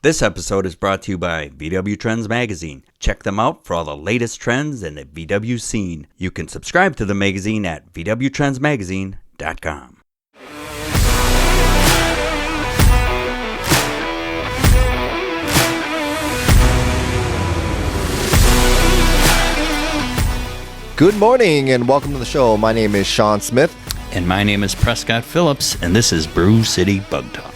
This episode is brought to you by VW Trends Magazine. Check them out for all the latest trends in the VW scene. You can subscribe to the magazine at VWTrendsMagazine.com. Good morning and welcome to the show. My name is Sean Smith. And my name is Prescott Phillips, and this is Brew City Bug Talk.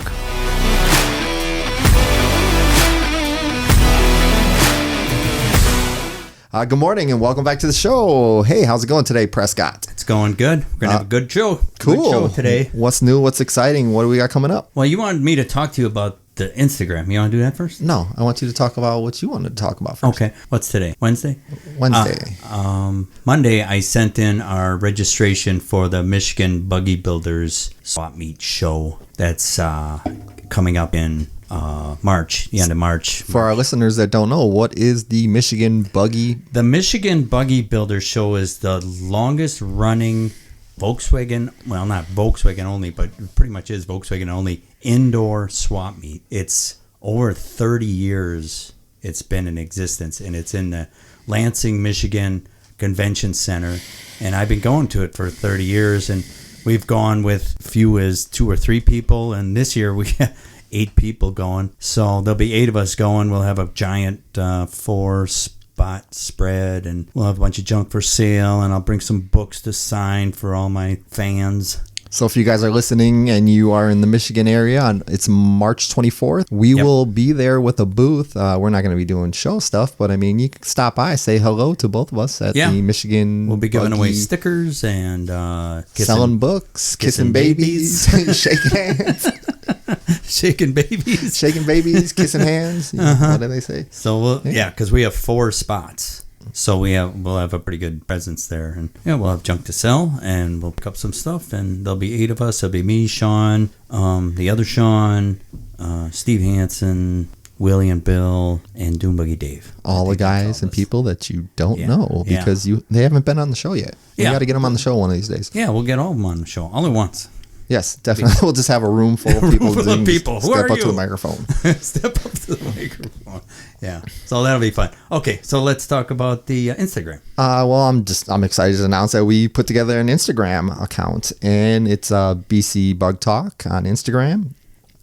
Good morning and welcome back to the show. Hey, how's it going today, Prescott? It's going good. We're going to have a good show. Cool. Good show today. What's new? What's exciting? What do we got coming up? Well, you wanted me to talk to you about the Instagram. You want to do that first? No, I want you to talk about what you wanted to talk about first. Okay. What's today? Wednesday? Wednesday. Monday, I sent in our registration for the Michigan Buggy Builders Swap Meet show that's coming up in March, the end of March. For our listeners that don't know, what is the Michigan Buggy? The Michigan Buggy Builders show is the longest running Volkswagen, well, not Volkswagen only, but pretty much is Volkswagen only, indoor swap meet. It's over 30 years it's been in existence, and it's in the Lansing, Michigan Convention Center, and I've been going to it for 30 years, and we've gone with few as 2 or 3 people, and this year we have 8 people going, so there'll be 8 of us going. We'll have a giant 4-spot spread, and we'll have a bunch of junk for sale, and I'll bring some books to sign for all my fans. So if you guys are listening and you are in the Michigan area, it's March 24th. We will be there with a booth. We're not going to be doing show stuff, but I mean, you can stop by, say hello to both of us at the Michigan. We'll be giving away stickers and selling books, kissing babies, shaking hands. Shaking babies. Shaking babies, kissing hands. What do they say? So, because we have 4 spots. So we'll have a pretty good presence there, and we'll have junk to sell, and we'll pick up some stuff, and there'll be 8 of us. There'll be me, Sean, the other Sean, Steve Hansen, Willie and Bill, and Doombuggy Dave. All the guys and people that you don't know because they haven't been on the show yet. We got to get them on the show one of these days. Yeah, we'll get all of them on the show all at once. Yes, definitely. We'll just have a room full of people. Step up to the microphone. Step up to the microphone. Yeah. So that'll be fun. Okay, so let's talk about the Instagram. Well, I'm excited to announce that we put together an Instagram account, and it's BC Bug Talk on Instagram.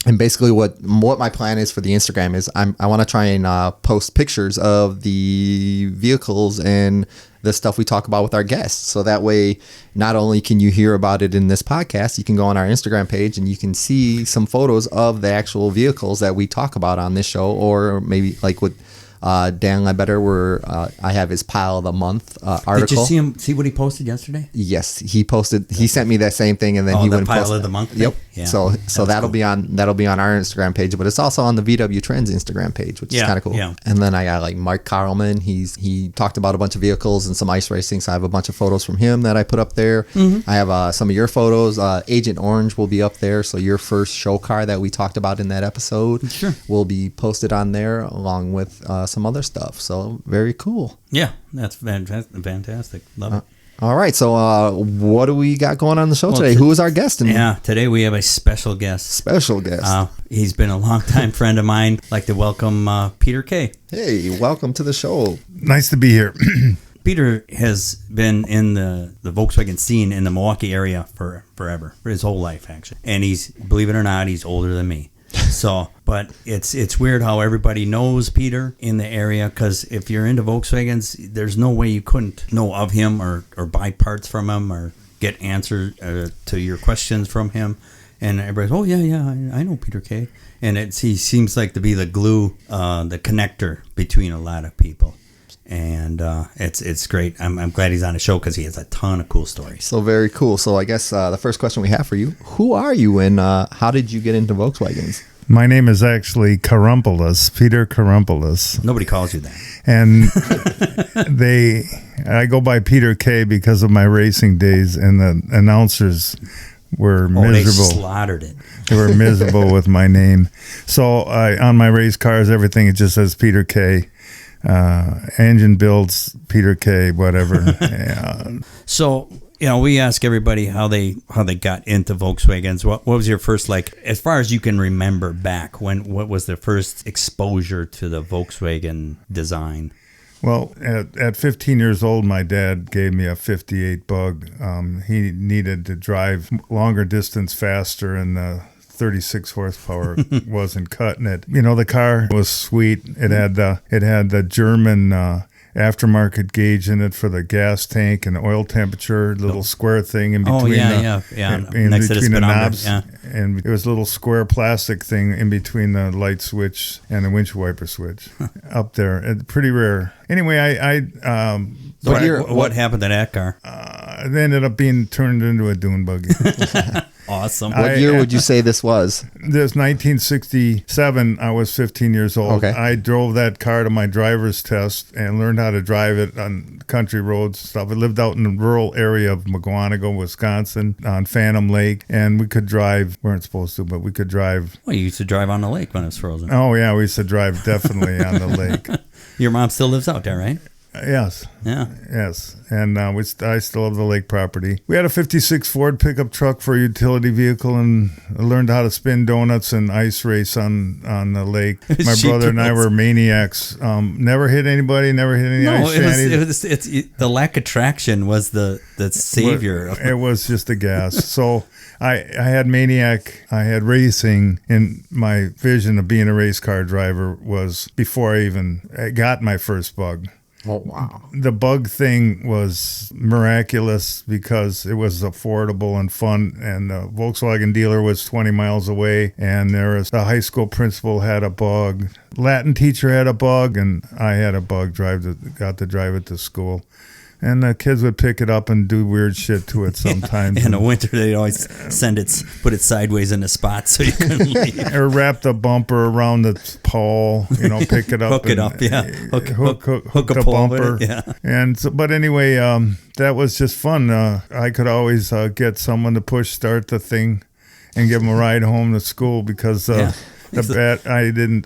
And basically what my plan is for the Instagram is I want to try and post pictures of the vehicles and the stuff we talk about with our guests. So that way, not only can you hear about it in this podcast, you can go on our Instagram page and you can see some photos of the actual vehicles that we talk about on this show, or maybe like with Dan Ledbetter, where I have his pile of the month article. Did you see what he posted yesterday? Yes, he posted. He sent me that same thing, and then he went and posted pile of the month. Yep. Yeah, so that'll be on our Instagram page, but it's also on the VW Trends Instagram page, which is kind of cool. Yeah. And then I got like Mike Carlman. He talked about a bunch of vehicles and some ice racing, so I have a bunch of photos from him that I put up there. Mm-hmm. I have some of your photos. Agent Orange will be up there, so your first show car that we talked about in that episode will be posted on there along with some other stuff. So very cool. Yeah, that's fantastic. Love it. All right, so what do we got going on the show today? Who is our guest? Today we have a special guest. He's been a longtime friend of mine. I'd like to welcome Peter K. Hey, welcome to the show. Nice to be here. Peter has been in the Volkswagen scene in the Milwaukee area forever, for his whole life, actually. And believe it or not, he's older than me. So, but it's weird how everybody knows Peter in the area, because if you're into Volkswagens, there's no way you couldn't know of him or buy parts from him or get answers to your questions from him. And everybody's, oh yeah, I know Peter K. And he seems like to be the glue, the connector between a lot of people. And it's great. I'm glad he's on the show because he has a ton of cool stories. So very cool. So I guess the first question we have for you, who are you and how did you get into Volkswagens? My name is actually Karumpelus, Peter Karumpelus. Nobody calls you that. And I go by Peter K because of my racing days, and the announcers were miserable. They slaughtered it. They were miserable with my name. So on my race cars, everything, it just says Peter K. Engine builds Peter K, whatever. So we ask everybody how they got into Volkswagens. What was your first, like, as far as you can remember back, what was the first exposure to the Volkswagen design? Well, at 15 years old, my dad gave me a 58 Bug. He needed to drive longer distance faster, and the 36 horsepower wasn't cutting it. The car was sweet. It had the German aftermarket gauge in it for the gas tank and the oil temperature, little square thing in between next to the between the speedometer, knobs. yeah. And it was a little square plastic thing in between the light switch and the windshield wiper switch up there. It's pretty rare. Anyway, What happened to that car? it ended up being turned into a dune buggy. Awesome. What year would you say this was? This 1967. I was 15 years old. Okay. I drove that car to my driver's test and learned how to drive it on country roads and stuff. I lived out in the rural area of Mugwanago, Wisconsin, on Phantom Lake, and we could drive. We weren't supposed to, but we could drive. Well, you used to drive on the lake when it was frozen. Oh yeah, we used to drive definitely on the lake. Your mom still lives out there, right? Yes. Yeah. Yes. And I still have the lake property. We had a 56 Ford pickup truck for a utility vehicle, and I learned how to spin donuts and ice race on the lake. My brother and I were maniacs. Never hit anybody, never hit any ice shanties. It's the lack of traction was the savior. It was just a gas. So I had racing, and my vision of being a race car driver was before I got my first Bug. Oh, wow. The Bug thing was miraculous because it was affordable and fun, and the Volkswagen dealer was 20 miles away, and the high school principal had a Bug. Latin teacher had a Bug, and I had a Bug, got to drive it to school. And the kids would pick it up and do weird shit to it sometimes. In the winter, they'd always put it sideways in a spot so you couldn't leave. Or wrap the bumper around the pole, pick it up. Hook it up, yeah. Hook a a pole bumper. with it, yeah. And so, but anyway, that was just fun. I could always get someone to push start the thing and give them a ride home to school because I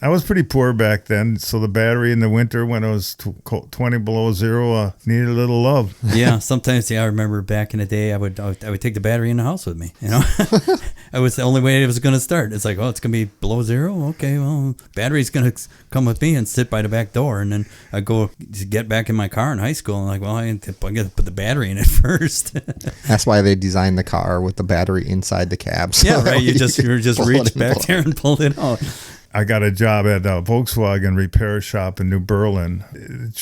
was pretty poor back then, so the battery in the winter when it was 20 below zero needed a little love. Yeah, sometimes. I remember back in the day, I would take the battery in the house with me. It was the only way it was going to start. It's like, it's going to be below zero. Okay, well, battery's going to come with me and sit by the back door, and then I go to get back in my car in high school, and I got to put the battery in it first. That's why they designed the car with the battery inside the cab. So yeah, right. You just reach back there and pull it out. I got a job at a Volkswagen repair shop in New Berlin. It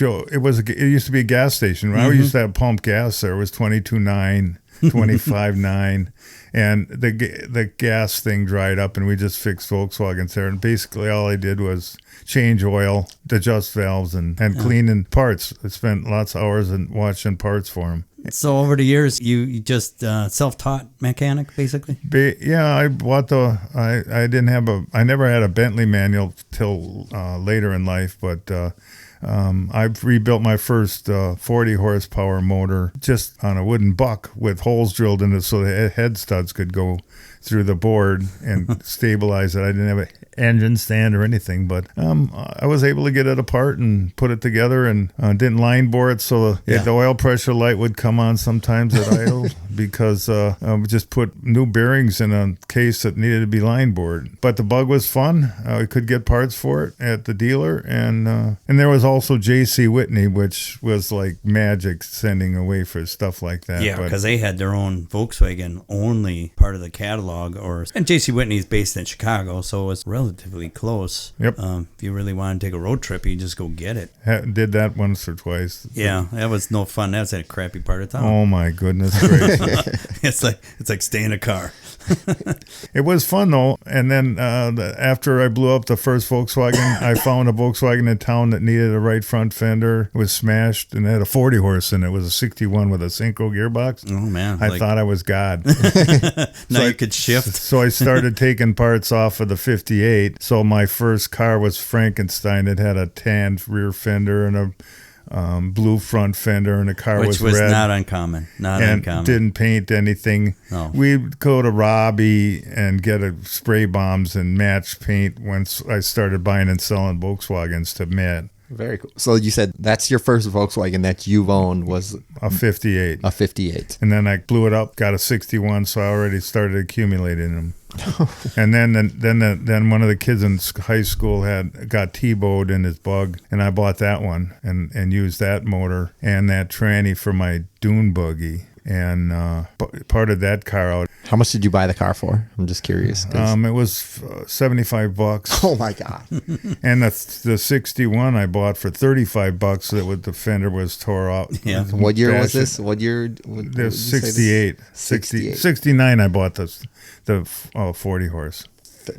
used to be a gas station. I used to have pump gas there. It was 22.9, 25.9, and the gas thing dried up, and we just fixed Volkswagens there. And basically, all I did was change oil, adjust valves, and cleaning parts. I spent lots of hours watching parts for them. So over the years, you just self-taught mechanic, basically? Yeah, I bought I never had a Bentley manual till later in life, but I've rebuilt my first 40 horsepower motor just on a wooden buck with holes drilled in it so the head studs could go through the board and stabilize it. I didn't have an engine stand or anything, but I was able to get it apart and put it together, and didn't line bore it so the oil pressure light would come on sometimes at idle because I just put new bearings in a case that needed to be line bored. But the Bug was fun. I could get parts for it at the dealer, and there was also J.C. Whitney, which was like magic sending away for stuff like that. Yeah, because they had their own Volkswagen only part of the catalog. And J.C. Whitney is based in Chicago, so it was relatively close. Yep. If you really want to take a road trip, you just go get it. Did that once or twice. Yeah, that was no fun. That was a crappy part of town. Oh my goodness gracious. It's like stay in a car. It was fun though, and then after I blew up the first Volkswagen, I found a Volkswagen in town that needed a right front fender. It was smashed, and it had a 40 horse in it. It was a 61 with a synchro gearbox. Oh man, I thought I was God. Now you could shift. So I started taking parts off of the 58. So my first car was Frankenstein. It had a tan rear fender and a blue front fender, and the car Which was red. not uncommon. Didn't paint anything. No. We'd go to Robbie and get spray bombs and match paint once I started buying and selling Volkswagens to Matt. Very cool. So you said that's your first Volkswagen that you've owned was A 58. a 58. And then I blew it up, got a 61, so I already started accumulating them. And then one of the kids in high school got T-bowed in his Bug, and I bought that one and used that motor and that tranny for my dune buggy, and parted that car out. How much did you buy the car for? I'm just curious. It was $75. Oh my God. And the 61 I bought for $35. That with the fender was tore out. Yeah. What year was this? What year? There's 68. 68. 69 I bought the 40 horse.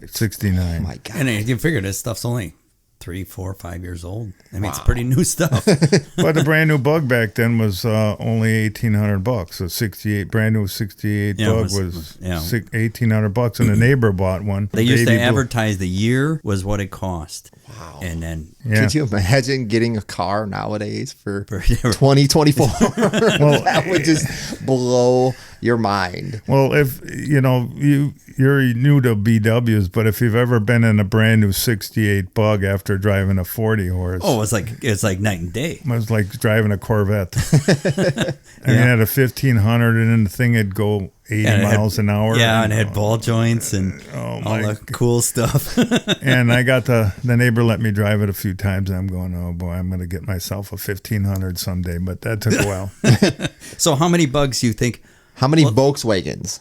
69. Oh my God. And you figure this stuff's only 3, 4, 5 years old. I mean, it's pretty new stuff. But the brand new Bug back then was only $1,800. A 68 brand new 68 Yeah, Bug was $1,800, and a neighbor bought one. They used to Baby blue. advertise the year was what it cost. Wow. And then Yeah. Could you imagine getting a car nowadays for For- 2024? That would just blow your mind. Well, if you're new to BWs, but if you've ever been in a brand new 68 Bug after driving a 40 horse, oh, it's like night and day. it was like driving a Corvette. I mean, at a 1500, and then the thing would go 80 And it had- miles an hour. Yeah, and it had ball joints and Oh, all my the cool stuff. And I got the neighbor let me drive it a few times, and I'm going, oh boy, I'm going to get myself a 1500 someday. But that took a while. So how many bugs do you think? How many Volkswagens?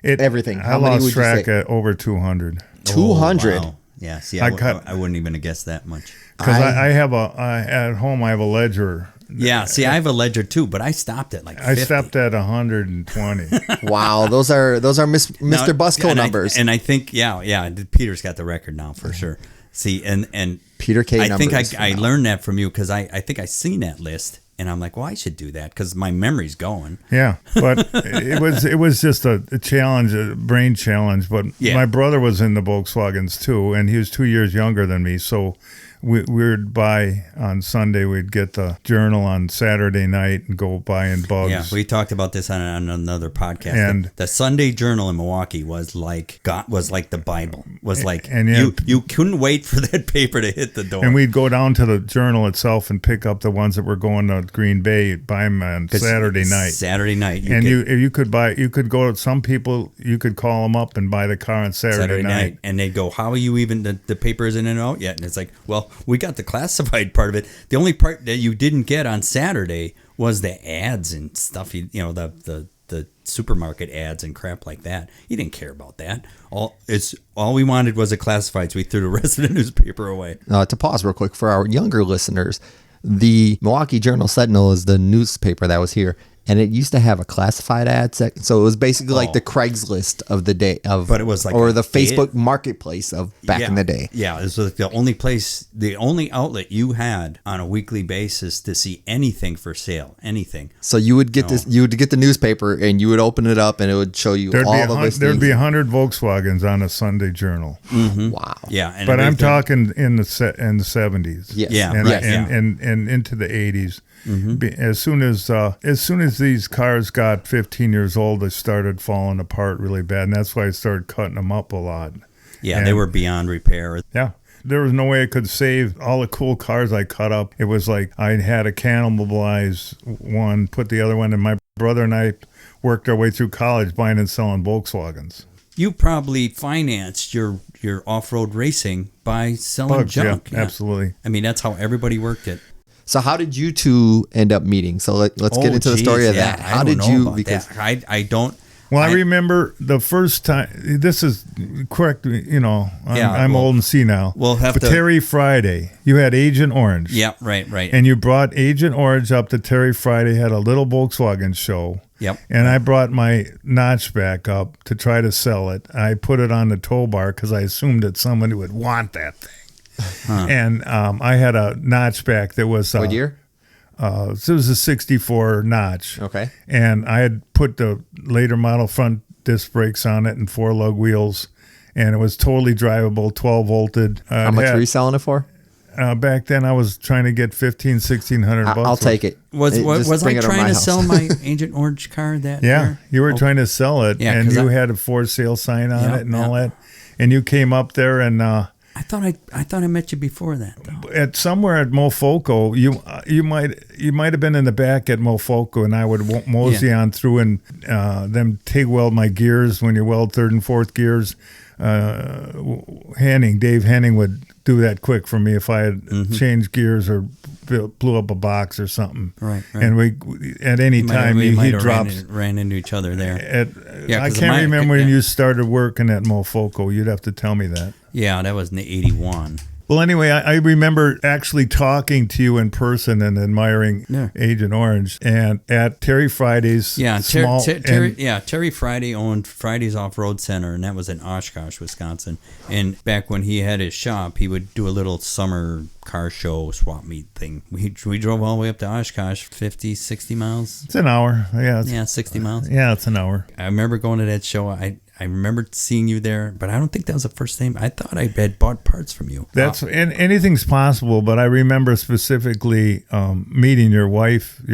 Everything. I How many lost would you track say? at over 200 200. Oh, wow. Yeah, see, I I wouldn't even have guessed that much. because at home I have a Ledger. Yeah, see, I have a Ledger too, but I stopped at like 50. I stopped at 120. Wow, those are Mr. Now, Busco and numbers. And I think, yeah, Peter's got the record now for sure. See, and Peter K I think numbers. I learned that from you because I think I seen that list, and I'm like, well, I should do that because my memory's going. Yeah, but it was just a challenge, a brain challenge. But Yeah. my brother was in the Volkswagens too, and he was 2 years younger than me. So we would buy on Sunday. We'd get the journal on Saturday night and go buying bugs. Yeah, we talked about this on another podcast. And- the Sunday Journal in Milwaukee was like the Bible. Was like, And yeah. you couldn't wait for that paper to hit the door. And we'd go down to the journal itself and pick up the ones that were going to Green Bay, buy them on 'Cause Saturday night. Saturday night, You could go to some people, you could call them up and buy the car on Saturday night. and they go, how are you even? The paper isn't in and out yet, and it's like, well, we got the classified part of it. The only part that you didn't get on Saturday was the ads and stuff. The supermarket ads and crap like that. You didn't care about that. All we wanted was a classified, so we threw the rest of the newspaper away. To pause real quick for our younger listeners, the Milwaukee Journal Sentinel is the newspaper that was here, and it used to have a classified ad section. So it was basically like the Craigslist of the day But it was like or a the Facebook marketplace of back in the day. Yeah, it was like the only outlet you had on a weekly basis to see anything for sale, anything. So you would get you would get the newspaper and you would open it up and it would show you all the listings. There'd be 100 Volkswagens on a Sunday journal. Wow. Yeah, and But I'm everything- talking in the 70s. Yes. Yeah, and, right, and into the 80s. As soon as these cars got 15 years old, they started falling apart really bad, and that's why I started cutting them up a lot. Yeah, they were beyond repair. Yeah. There was no way I could save all the cool cars I cut up. It was like I had to cannibalize one, put the other one, and my brother and I worked our way through college buying and selling Volkswagens. You probably financed your off-road racing by selling Bugs, junk. yeah, absolutely. I mean, that's how everybody worked it. So how did you two end up meeting? So let's get into the story of that. How did you? Because I don't. Well, I remember the first time. This is correct. I'm old and senile. We'll have but to- Terry Friday. You had Agent Orange. Yeah, right. And you brought Agent Orange up to Terry Friday. Had a little Volkswagen show. Yep. And I brought my notchback up to try to sell it. I put it on the tow bar because I assumed that somebody would want that thing. And I had a notchback that was what year? it was a 64 notch. Okay. And I had put the later model front disc brakes on it and 4 lug wheels, and it was totally drivable, 12 volted. How much were you selling it for? Back then I was trying to get $1,500 bucks. I'll take it. Was Just I bring it over trying my to house. sell my Agent Orange car that Yeah, year? you were trying to sell it, Yeah, and 'cause you I- had a for sale sign on Yeah, it and all yeah. that. And you came up there and I thought I met you before that though. at somewhere at Mofoco, you might have been in the back at Mofoco, and I would mosey on through and them TIG weld my gears when you weld third and fourth gears. Dave Henning would do that quick for me if I had changed gears or blew up a box or something. Right. And we at any time he drops ran into each other there. I can't remember when you started working at Mofoco. You'd have to tell me that. Yeah, that was in 81. Well, anyway, I remember actually talking to you in person and admiring Agent Orange, and at Terry Friday's Terry Friday owned Friday's Off-Road Center, and that was in Oshkosh, Wisconsin. And back when he had his shop, he would do a little summer car show swap meet thing. We drove all the way up to Oshkosh, 50, 60 miles. It's an hour. Yeah, 60 miles. Yeah, it's an hour. I remember going to that show. I remember seeing you there, but I don't think that was the first time. I thought I had bought parts from you. And anything's possible, but I remember specifically meeting your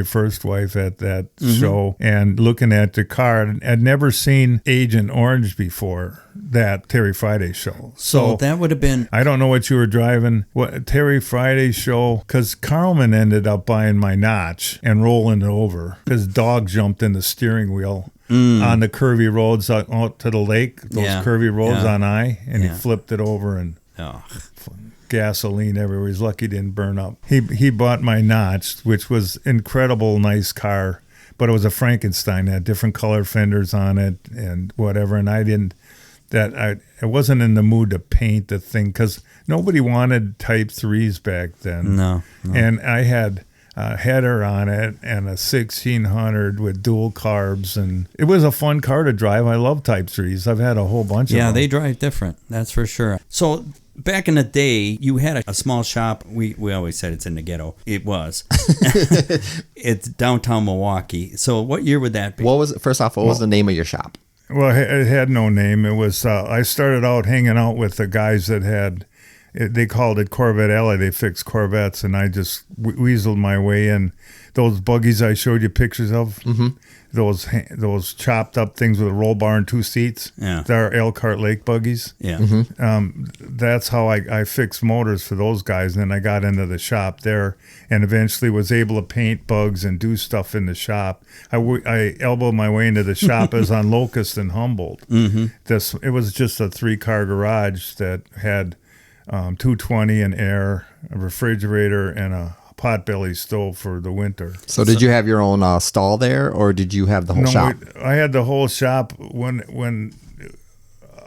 first wife at that show, and looking at the car. I'd never seen Agent Orange before that Terry Friday show. So that would have been... I don't know what you were driving. What Terry Friday show, because Carlman ended up buying my notch and rolling it over. His dog jumped in the steering wheel. On the curvy roads out to the lake, those curvy roads on I, and he flipped it over and gasoline everywhere. He's lucky it didn't burn up. He bought my notch, which was incredible, nice car, but it was a Frankenstein. It had different color fenders on it and whatever, and I wasn't in the mood to paint the thing because nobody wanted Type 3s back then. No. And I had a header on it and a 1600 with dual carbs, and it was a fun car to drive. I love Type 3s. I've had a whole bunch of them. Yeah, they drive different, that's for sure. So back in the day, you had a small shop. We always said it's in the ghetto. It was. It's downtown Milwaukee. So what year would that be? What was the name of your shop? Well, it had no name. It was I started out hanging out with the guys that had... They called it Corvette Alley. They fixed Corvettes, and I just weaseled my way in. Those buggies I showed you pictures of, those chopped up things with a roll bar and two seats. Yeah, they're Elkhart Lake buggies. Yeah, that's how I fixed motors for those guys. And then I got into the shop there, and eventually was able to paint bugs and do stuff in the shop. I elbowed my way into the shop as on Locust and Humboldt. It was just a 3-car garage that had 220 and air, a refrigerator, and a potbelly stove for the winter. So did you have your own stall there, or did you have the whole shop? I had the whole shop. When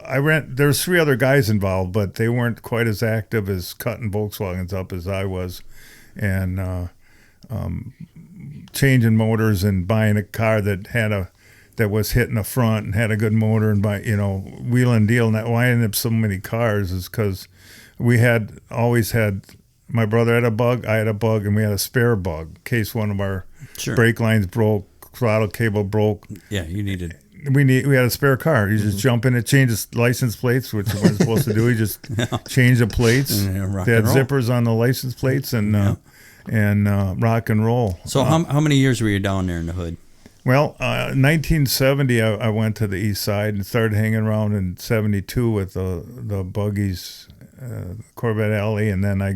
I there's 3 other guys involved, but they weren't quite as active as cutting Volkswagens up as I was, and changing motors and buying a car that was hitting the front and had a good motor, and wheel and deal. And that why I ended up so many cars is because we always had, my brother had a bug, I had a bug, and we had a spare bug in case one of our brake lines broke, throttle cable broke. Yeah, you needed... We had a spare car. You just jump in, it changes license plates, which you weren't supposed to do. You just change the plates. They had zippers on the license plates and rock and roll. So how many years were you down there in the hood? Well, 1970, I went to the east side and started hanging around in 72 with the buggies, Corvette Alley, and then I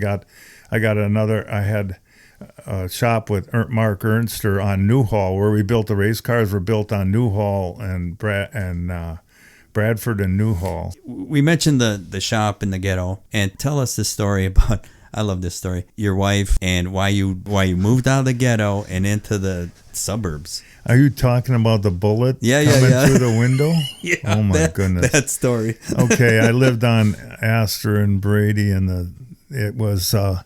had a shop with Mark Ernster on Newhall, where we built the race cars. Were built on Newhall and Bradford and Newhall. We mentioned the shop in the ghetto, and tell us the story about. I love this story. Your wife and why you moved out of the ghetto and into the suburbs. Are you talking about the bullet coming through the window? Yeah. Oh my goodness. That story. Okay, I lived on Astor and Brady, and it was a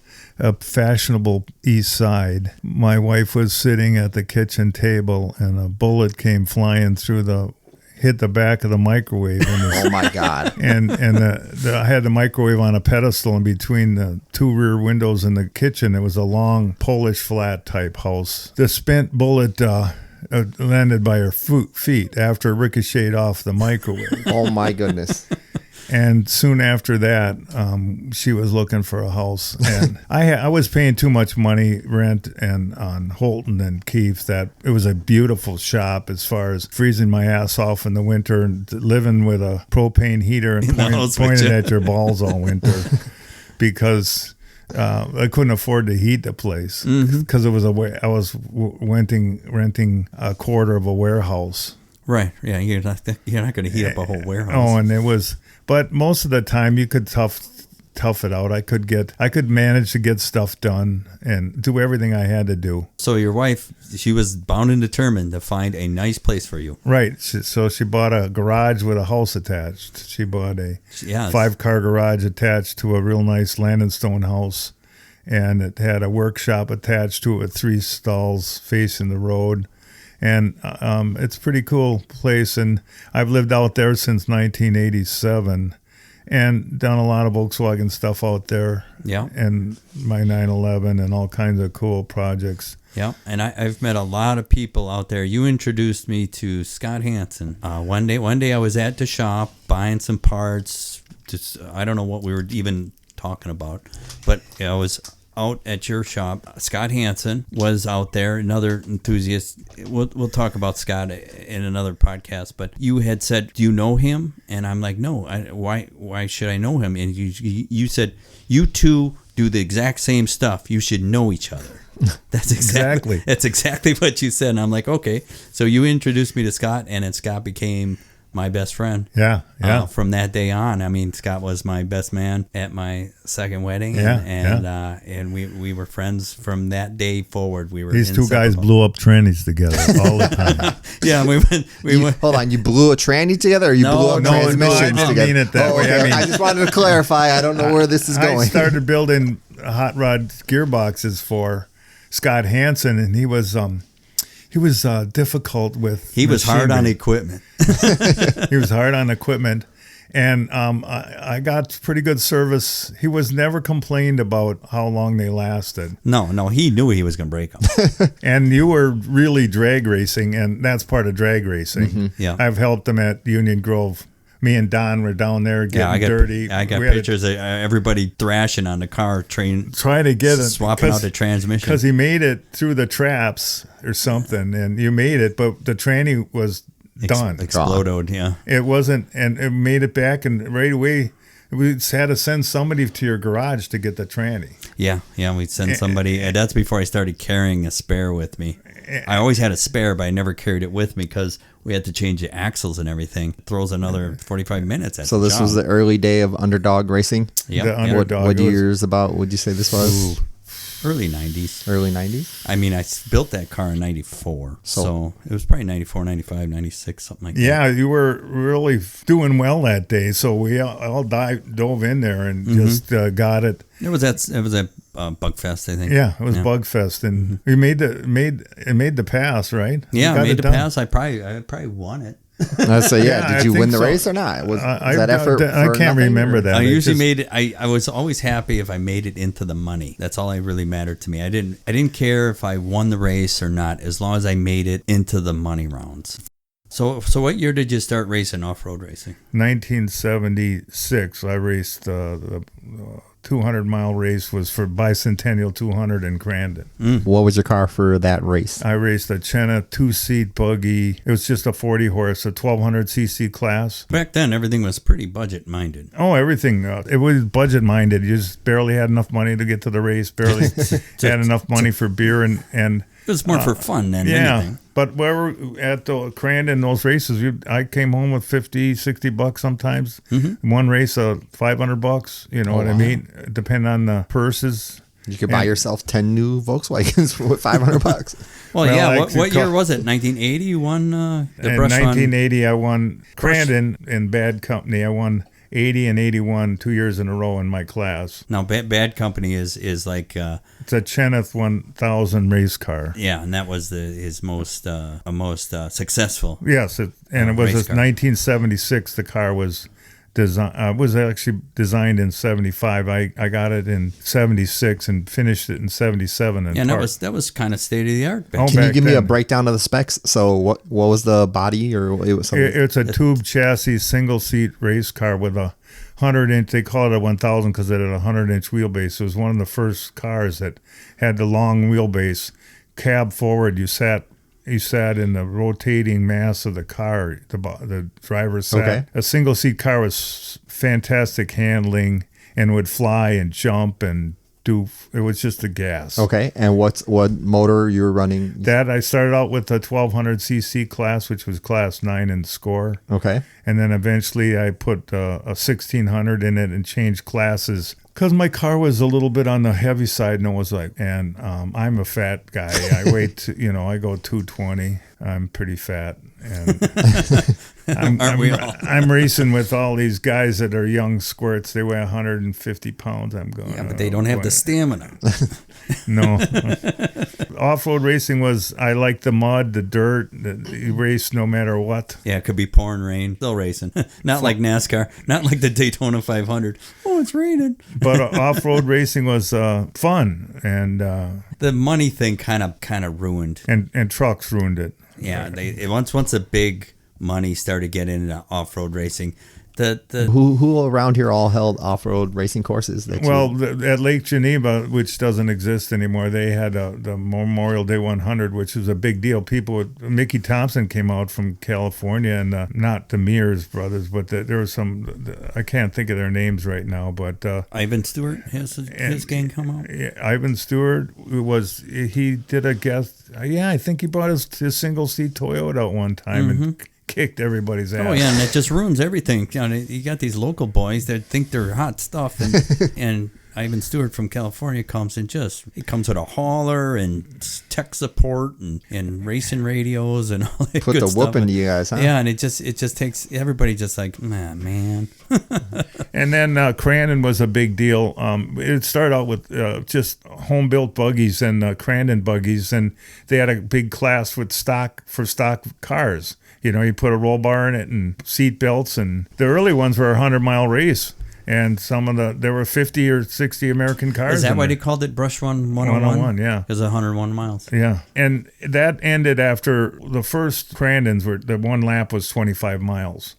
fashionable east side. My wife was sitting at the kitchen table, and a bullet came flying through hit the back of the microwave. Oh my God. And I had the microwave on a pedestal in between the 2 rear windows in the kitchen. It was a long Polish flat type house. The spent bullet landed by her feet after it ricocheted off the microwave. Oh my goodness. And soon after that, she was looking for a house, and I was paying too much money rent and on Holton and Keefe. That it was a beautiful shop as far as freezing my ass off in the winter and living with a propane heater and pointing at your balls all winter, because I couldn't afford to heat the place because it was I was renting a quarter of a warehouse. Right. Yeah. You're not going to heat up a whole warehouse. Oh, and it was, but most of the time you could tough it out. I could manage to get stuff done and do everything I had to do. So your wife, she was bound and determined to find a nice place for you. Right. So she bought a garage with a house attached. She bought a 5-car garage attached to a real nice land and stone house. And it had a workshop attached to it with 3 stalls facing the road. And it's a pretty cool place. And I've lived out there since 1987 and done a lot of Volkswagen stuff out there. Yeah. And my 911 and all kinds of cool projects. Yeah. And I've met a lot of people out there. You introduced me to Scott Hansen. One day I was at the shop buying some parts. Just I don't know what we were even talking about, but I was out at your shop. Scott Hansen was out there, another enthusiast. We'll talk about Scott in another podcast, but you had said, do you know him? And I'm like, no, why should I know him? And you said, you two do the exact same stuff. You should know each other. That's exactly what you said. And I'm like, okay. So you introduced me to Scott, and then Scott became my best friend. Yeah. From that day on, I mean, Scott was my best man at my second wedding, and we were friends from that day forward. We were these two guys blew up trannies together all the time. Yeah, we went. Hold on, you blew a tranny together, or you blew up transmissions I didn't together? mean it that way. Okay. I mean, I just wanted to clarify. I don't know where this is going. I started building hot rod gearboxes for Scott Hansen, and he was difficult with. He was hard on equipment. He was hard on equipment, and I got pretty good service. He was never complained about how long they lasted. No, he knew he was going to break them. And you were really drag racing, and that's part of drag racing. Mm-hmm. Yeah, I've helped him at Union Grove. Me and Don were down there getting dirty. I got pictures of everybody thrashing on the car, trying to get it, swapping out the transmission. Because he made it through the traps or something, and you made it, but the tranny was done. Exploded, yeah. It wasn't, and it made it back, and right away, we had to send somebody to your garage to get the tranny. Yeah, we'd send somebody. And that's before I started carrying a spare with me. I always had a spare, but I never carried it with me because we had to change the axles and everything. It throws another 45 minutes at So this was the early day of underdog racing? Yeah. What years about would you say this was? Early 90s. Early 90s? I mean, I built that car in 94. So it was probably 94, 95, 96, something like that. Yeah, you were really doing well that day. So we all dove in there and just got it. It was at Bugfest, I think. Yeah, it was Bugfest, and we made the pass, right? Yeah, I made the pass. I probably won it. So did you win the race or not? Was that effort? I can't remember that. I usually made it. I was always happy if I made it into the money. That's all I really mattered to me. I didn't care if I won the race or not, as long as I made it into the money rounds. So what year did you start racing off-road racing? 1976. I raced the 200-mile race was for Bicentennial 200 in Crandon. What was your car for that race? I raced a Chenna 2-seat buggy. It was just a 40-horse, a 1200cc class. Back then, everything was pretty budget-minded. Oh, everything. It was budget-minded. You just barely had enough money to get to the race, barely had enough money for beer and it was more for fun than anything. But where at the Crandon, those races, I came home with $50-$60 sometimes. One race, $500. You know what I mean? Depending on the purses. You could buy yourself 10 new Volkswagens with $500. Well, what year was it? 1980. You won the brush run. In 1980, I won Crandon in Bad Company. I won 80 and 81 2 years in a row in my class. Now, Bad Company is like it's a Cheneth 1000 race car. Yeah, and that was his most successful. Yes, it was 1976. The car was actually designed in 75. I got it in 76 and finished it in 77. And that was kind of state of the art. Can you give me a breakdown of the specs? So what was the body, or it was something? It's a tube chassis single seat race car with a 100-inch. They call it a 1000 because it had a 100-inch wheelbase. It was one of the first cars that had the long wheelbase. Cab forward, you sat in the rotating mass of the car. The driver sat. Okay. A single seat car was fantastic handling and would fly and jump and It was just a gas. Okay. And what motor you're running? That I started out with the 1200cc class, which was class 9 in score. Okay. And then eventually I put a 1600 in it and changed classes because my car was a little bit on the heavy side, and it was like, and I'm a fat guy. I weigh, I go 220. I'm pretty fat, and Aren't we all? I'm racing with all these guys that are young squirts. They weigh 150 pounds. I'm going. Yeah, but they don't have the stamina. No. Off-road racing I like the mud, the dirt. You race no matter what. Yeah, it could be pouring rain. Still racing. Not like NASCAR. Not like the Daytona 500. Oh, it's raining. But off-road racing was fun, and The money thing kind of ruined. and trucks ruined it. Yeah, once the big money started getting into off-road racing, the Who around here all held off-road racing courses? At Lake Geneva, which doesn't exist anymore, they had the Memorial Day 100, which was a big deal. Mickey Thompson came out from California, and not the Mears brothers, but there was some, I can't think of their names right now, but Ivan Stewart, his gang come out. Ivan Stewart he did a guest. Yeah, I think he bought his single-seat Toyota out one time and kicked everybody's ass. Oh yeah, and it just ruins everything. You got these local boys that think they're hot stuff, and Ivan Stewart from California comes and he comes with a hauler and tech support and racing radios and all that put good the stuff. whoop into you guys, huh? Yeah, and it just takes everybody just like, nah, man. And then Crandon was a big deal. It started out with just home-built buggies and Crandon buggies, and they had a big class with stock cars. You put a roll bar in it and seat belts, and the early ones were a 100-mile race. And there were 50 or 60 American cars. Is that why they called it Brush Run 101? 101, yeah. Because 101 miles. Yeah. And that ended after the first Crandons the one lap was 25 miles.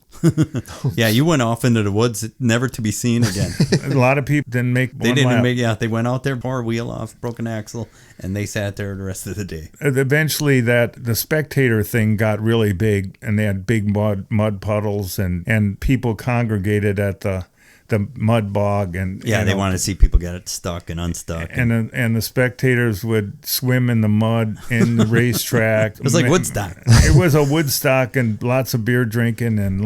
Yeah, you went off into the woods, never to be seen again. A lot of people didn't make one lap. They went out there, bore a wheel off, broken axle, and they sat there the rest of the day. Eventually, the spectator thing got really big, and they had big mud puddles, and people congregated at the mud bog, and they wanted to see people get it stuck and unstuck, and the spectators would swim in the mud in the racetrack. It was like Woodstock. It was a Woodstock, and lots of beer drinking and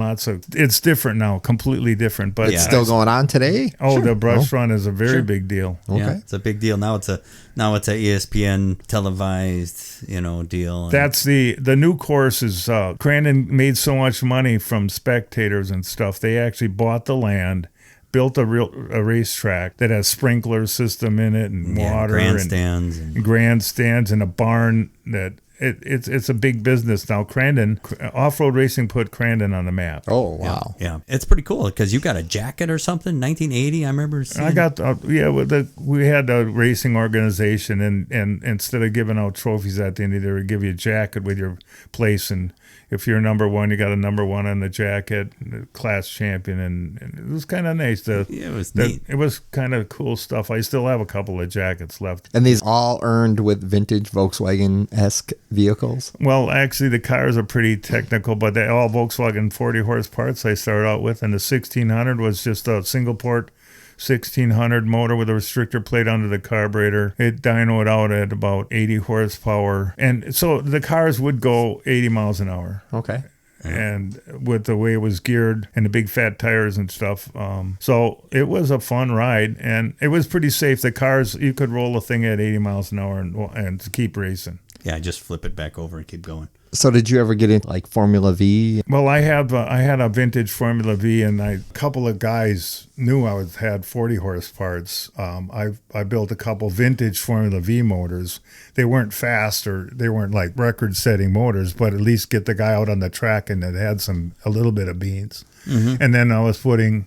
it's different now, completely different. But it's still going on today. Oh, sure. The Brush Run is a very big deal. Okay, yeah, it's a big deal now. It's a ESPN televised deal. That's the new course is Crandon made so much money from spectators and stuff. They actually bought the land, built a racetrack that has sprinkler system in it and water and grandstands and a barn that it's a big business now. Crandon off-road racing put Crandon on the map. Oh wow, yeah. It's pretty cool because you got a jacket or something. 1980, I remember seeing. I got we had a racing organization, and instead of giving out trophies at the end, they would give you a jacket with your place, and if you're number one, you got a number one on the jacket, the class champion, and it was kind of nice. It was neat. It was kind of cool stuff. I still have a couple of jackets left. And these all earned with vintage Volkswagen-esque vehicles? Well, actually, the cars are pretty technical, but they all Volkswagen 40-horse parts I started out with, and the 1600 was just a single-port 1600 motor with a restrictor plate under the carburetor. It dynoed out at about 80 horsepower. And so the cars would go 80 miles an hour. Okay. And with the way it was geared and the big fat tires and stuff. So it was a fun ride, and it was pretty safe. The cars, you could roll the thing at 80 miles an hour and keep racing. Yeah, just flip it back over and keep going. So did you ever get into like Formula V? Well, I had a vintage Formula V, and a couple of guys knew I had 40-horse parts. I built a couple vintage Formula V motors. They weren't fast, or they weren't like record-setting motors, but at least get the guy out on the track, and it had a little bit of beans. Mm-hmm. And then I was flipping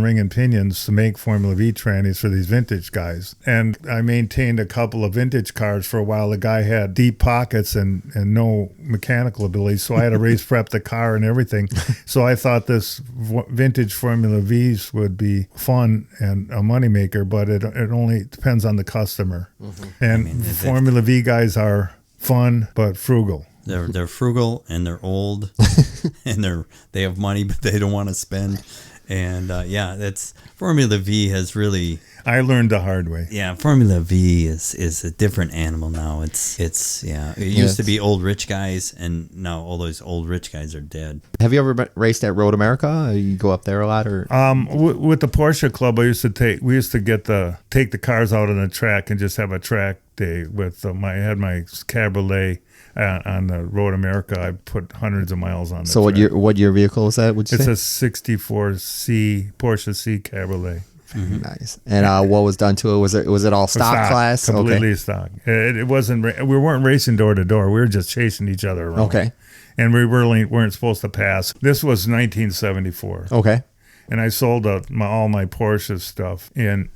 ring and pinions to make Formula V trannies for these vintage guys. And I maintained a couple of vintage cars for a while. The guy had deep pockets and no mechanical ability, so I had to race prep the car and everything. So I thought this vintage Formula Vs would be fun and a moneymaker, but it only depends on the customer. Mm-hmm. And Formula V guys are fun but frugal. They're frugal, and they're old, and they have money but they don't want to spend, And yeah, that's Formula V has really. I learned the hard way. Yeah, Formula V is a different animal now. It used to be old rich guys, and now all those old rich guys are dead. Have you ever raced at Road America? You go up there a lot, or With the Porsche Club, we used to take the cars out on the track and just have a track day with I had my Cabriolet on the Road America. I put hundreds of miles on. So what year vehicle is that? Would you it's say? a '64 Porsche C Cabriolet. Mm-hmm. Nice. And what was done to it? Was it all stock class? Completely stock. It wasn't. We weren't racing door to door. We were just chasing each other around. Okay. And we really weren't supposed to pass. This was 1974. Okay. And I sold all my Porsche stuff in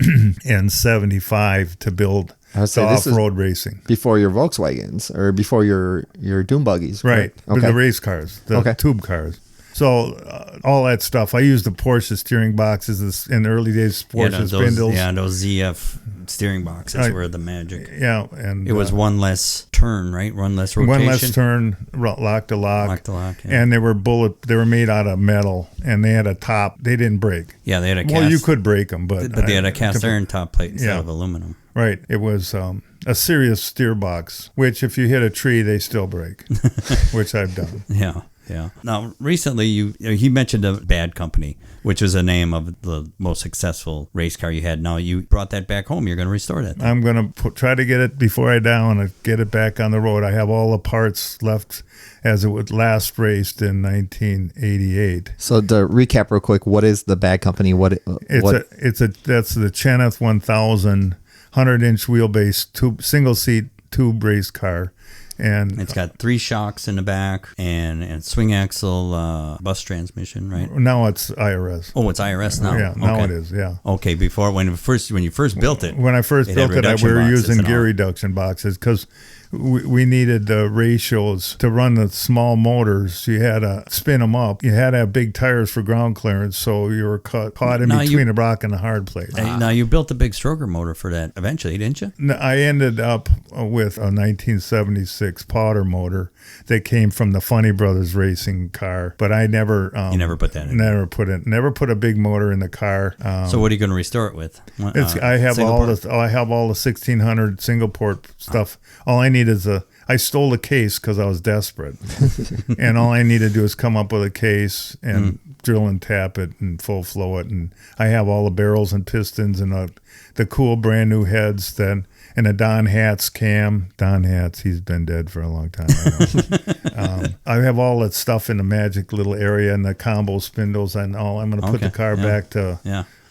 in '75 to build off-road racing. Before your Volkswagens or before your dune buggies, right? Okay. The race cars, the tube cars. So all that stuff. I used the Porsche steering boxes in the early days. Porsche spindles. Yeah, those ZF steering boxes were the magic. Yeah, and it was one less turn, right? One less rotation. One less turn, lock to lock. Lock to lock. Yeah. And they were made out of metal, and they had a top. They didn't break. Yeah, they had a. Well, you could break them, but they had a cast iron top plate instead of aluminum. Right. It was a serious steer box, which if you hit a tree, they still break, which I've done. Yeah. Yeah. Now, recently, he mentioned a Bad Company, which was the name of the most successful race car you had. Now, you brought that back home. You're going to restore that. I'm going to try to get it before I die and get it back on the road. I have all the parts left as it was last raced in 1988. So to recap real quick, what is the Bad Company? That's the Cheneth 1000 100-inch wheelbase single seat tube race car. And it's got 3 shocks in the back and swing axle bus transmission, right? Now it's IRS. Oh, it's IRS now. Yeah, now it is. Yeah. Okay, before when you first built it. When I first built it, we were using gear reduction boxes because we needed the ratios to run the small motors. You had to spin them up. You had to have big tires for ground clearance, so you were caught in between a rock and a hard place. Now, you built a big stroker motor for that eventually, didn't you? I ended up with a 1976 Potter motor that came from the Funny Brothers racing car, but I never... you never put that in? Never put a big motor in the car. So what are you going to restore it with? I have all the 1600 single port stuff. All I need is I stole a case because I was desperate, and all I need to do is come up with a case and drill and tap it and full flow it, and I have all the barrels and pistons and the Kool brand new heads and a Don Hatz cam. Don Hatz, he's been dead for a long time. I have all that stuff in the magic little area and the combo spindles and all. I'm going to put the car back to,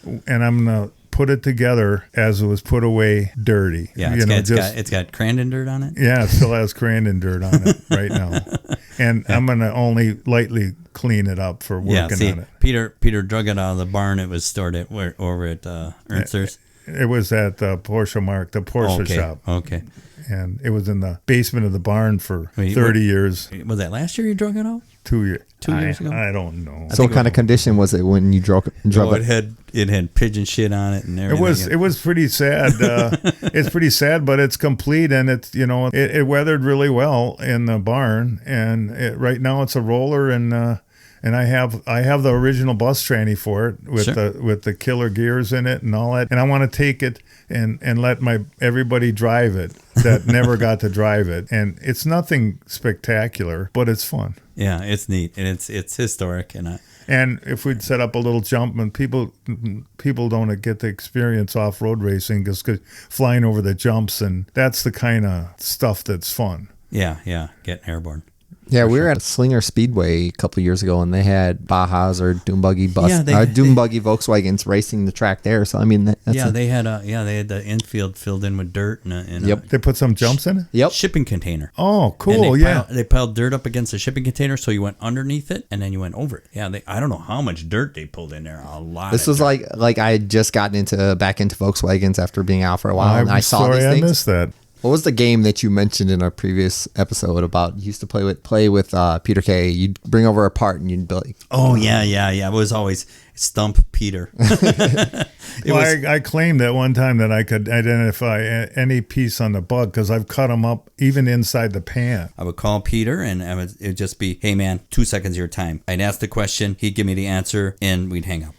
and I'm going to put it together as it was put away dirty. Yeah, it's got Crandon dirt on it? Yeah, it still has Crandon dirt on it right now. And I'm going to only lightly clean it up for working on it. Peter drug it out of the barn. It was stored over at Ernster's. It was at the Porsche shop. Okay. And it was in the basement of the barn for 30 years. Was that last year you drug it out? 2 years. 2 years ago? I don't know. So what kind of condition was it when you drove it? It had pigeon shit on it and everything. It was pretty sad. It's pretty sad, but it's complete, and it's it weathered really well in the barn. And right now it's a roller, and I have the original bus tranny for it with the killer gears in it and all that. And I want to take it and let everybody drive it that never got to drive it. And it's nothing spectacular, but it's fun. Yeah, it's neat, and it's historic. And if we'd set up a little jump, and people don't get the experience off-road racing because flying over the jumps, and that's the kind of stuff that's fun. Yeah, getting airborne. Yeah, we were at Slinger Speedway a couple of years ago, and they had Bajas or dune buggy Volkswagens racing the track there. So I mean, they had the infield filled in with dirt and they put some jumps in it. Yep, shipping container. Oh, cool! They piled dirt up against the shipping container, so you went underneath it and then you went over it. Yeah, I don't know how much dirt they pulled in there. A lot. This was dirt. like I had just gotten back into Volkswagens after being out for a while, and I saw these things. I missed that. What was the game that you mentioned in our previous episode about you used to play with Peter K? You'd bring over a part and you'd be like, oh yeah. It was always Stump Peter. I claimed at one time that I could identify any piece on the bug because I've cut them up even inside the pan. I would call Peter and it would just be, hey man, 2 seconds of your time. I'd ask the question, he'd give me the answer, and we'd hang up.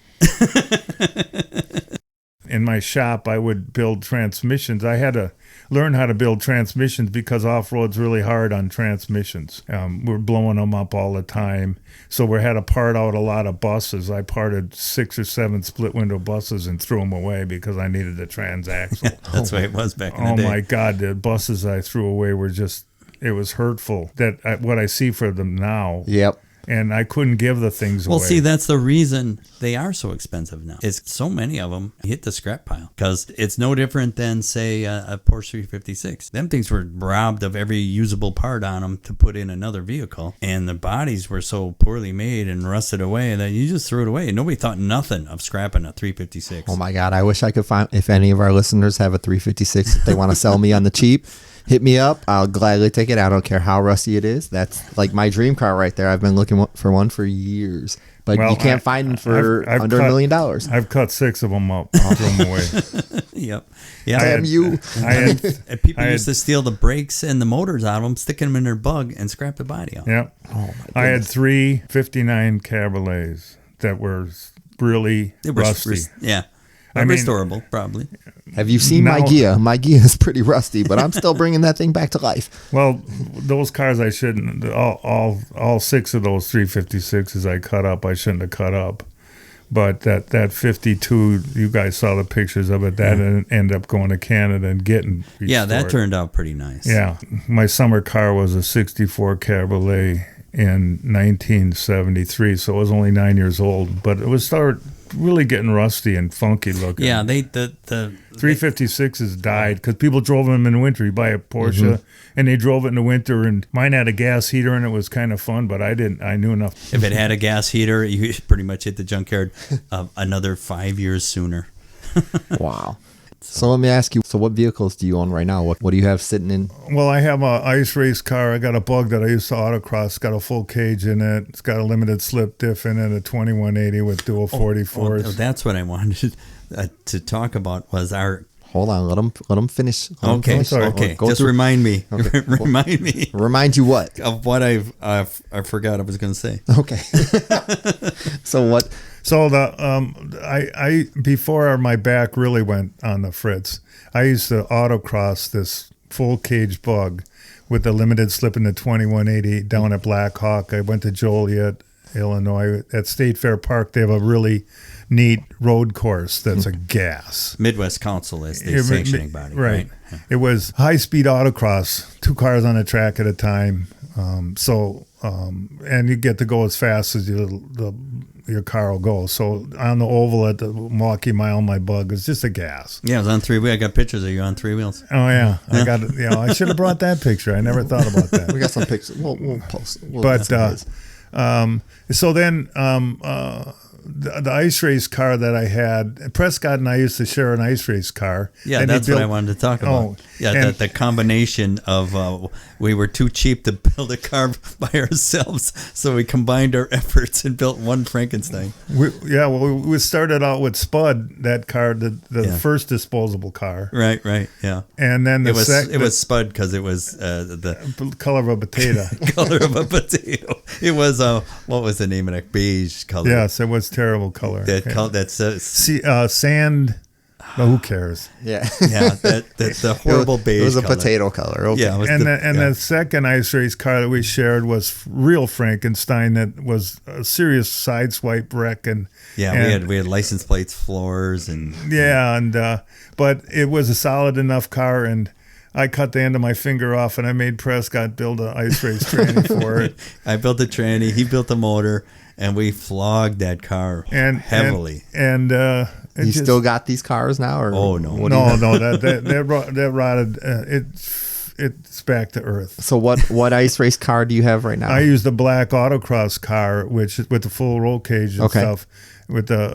In my shop, I would build transmissions. I had to learn how to build transmissions because off-road's really hard on transmissions. We're blowing them up all the time. So we had to part out a lot of buses. I parted 6 or 7 split-window buses and threw them away because I needed a transaxle. That's the way it was back in the Oh, day. my God. The buses I threw away were just, it was hurtful. What I see for them now. Yep. And I couldn't give the things Well, away. see, that's the reason they are so expensive now. It's so many of them hit the scrap pile because it's no different than, say, a Porsche 356. Them things were robbed of every usable part on them to put in another vehicle, and the bodies were so poorly made and rusted away that you just threw it away. Nobody thought nothing of scrapping a 356. Oh my God, I wish I could find, if any of our listeners have a 356, if they want to sell me on the cheap, hit me up. I'll gladly take it. I don't care how rusty it is. That's like my dream car right there. I've been looking for one for years, but Well, you can't find them for I've under cut- $1 million. I've cut 6 of them up and threw them away. Yep. Yeah. Damn you. And people I used to steal the brakes and the motors out of them, stick them in their bug, and scrap the body out. Yep. Oh my goodness. I had 3 59 Cabriolets that were really They were rusty. Yeah. I mean- Restorable, probably. Have you seen my Now- Gia? My Gia is pretty rusty, but I'm still bringing that thing back to life. Well, those cars I shouldn't. All 6 of those 356s I cut up. I shouldn't have cut up. But that 52, you guys saw the pictures of it. That ended up going to Canada and getting restored. Yeah, that turned out pretty nice. Yeah, my summer car was a '64 Cabriolet in 1973, so it was only 9 years old. But it was started really getting rusty and funky looking. Yeah, the 356s died because people drove them in the winter. You buy a Porsche and they drove it in the winter, and mine had a gas heater and it was kind of fun, but I didn't. I knew enough. if it had a gas heater, you pretty much hit the junkyard another 5 years sooner. Wow. So let me ask you, so what vehicles do you own right now? What do you have sitting in? Well, I have a ice race car. I got a Bug that I used to autocross. It's got a full cage in it. It's got a limited slip diff in it, a 2180 with dual 44s. Oh, that's what I wanted to talk about was our... Hold on, let them finish. Let 'em Okay, finish. sorry. okay. Go Just through- remind me. Okay. Remind me Remind you what? of what I forgot I was going to say. Okay. So what? So I before my back really went on the fritz, I used to autocross this full cage Bug with the limited slip in the 2180 down at Black Hawk. I went to Joliet, Illinois. At State Fair Park, they have a really neat road course that's a gas. Midwest Council is the Yeah, sanctioning body. Right. It was high-speed autocross, 2 cars on a track at a time. And you get to go as fast as your car will go. So on the oval at the Milwaukee Mile, my Bug is just a gas. Yeah, I was on 3 wheels. I got pictures of you on 3 wheels. Oh yeah, I got it. I should have brought that picture. I never thought about that. We got some pictures. We'll post. But so then the ice race car that I had, Prescott and I used to share an ice race car. Yeah, and that's he what I built- wanted to talk about. Oh, Yeah, and- the combination of we were too cheap to build a car by ourselves, so we combined our efforts and built one Frankenstein. We started out with Spud, that car, the Yeah. first disposable car, Right, yeah. and then It was Spud because it was the the color of a potato. color of a potato. It was what was the name of that beige color? Yes, it was terrible color. That's Sand. But who cares? Yeah. yeah, that's the horrible beige. It was a color. potato color. Okay. Yeah, it was The second ice race car that we shared was real Frankenstein. That was a serious sideswipe wreck, and we had license plates, floors, and but it was a solid enough car, and I cut the end of my finger off, and I made Prescott build an ice race tranny for it. I built the tranny, he built the motor, and we flogged that car heavily. You still got these cars now, or Oh, no. what do you have? that rotted. It's back to earth. So what ice race car do you have right now? I used the black autocross car, which with the full roll cage and stuff, with the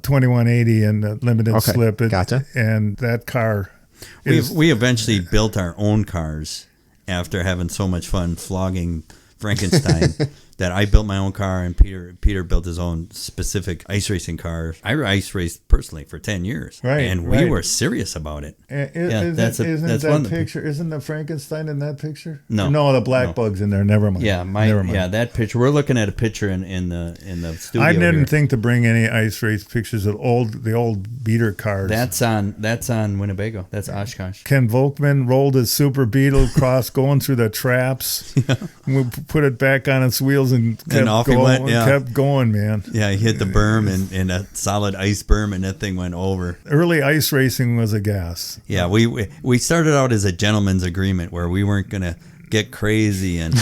2180 and the limited slip. Gotcha. And that car. We eventually built our own cars after having so much fun flogging Frankenstein that I built my own car and Peter built his own specific ice racing car. I ice raced personally for 10 years. Right. And we were serious about it. Isn't that picture? Isn't the Frankenstein in that picture? No, the black bug's in there. Never mind. Yeah, Never mind. Yeah, that picture. We're looking at a picture in the studio. I didn't here. think to bring any ice race pictures of the old beater cars. That's on Winnebago. That's Oshkosh. Ken Volkman rolled his Super Beetle across, going through the traps. We put it back on its wheels and off going, he went. Yeah. kept going, man. Yeah, he hit the berm and a solid ice berm, and that thing went over. Early ice racing was a gas. Yeah, we started out as a gentleman's agreement where we weren't gonna get crazy and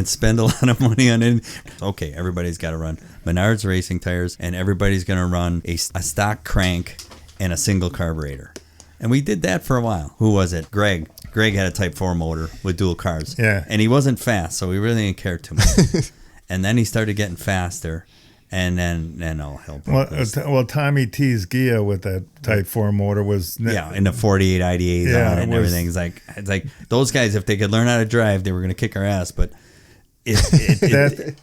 spend a lot of money on it. Okay, everybody's got to run Menards racing tires, and everybody's going to run a stock crank and a single carburetor. And we did that for a while. Who was it? Greg. Greg had a Type 4 motor with dual carbs. Yeah. And he wasn't fast, so we really didn't care too much. And then he started getting faster. And then all hell broke loose. Well, Tommy T's Gia with that Type 4 motor was... in the 48 IDAs on it and everything. It's like those guys, if they could learn how to drive, they were going to kick our ass. But it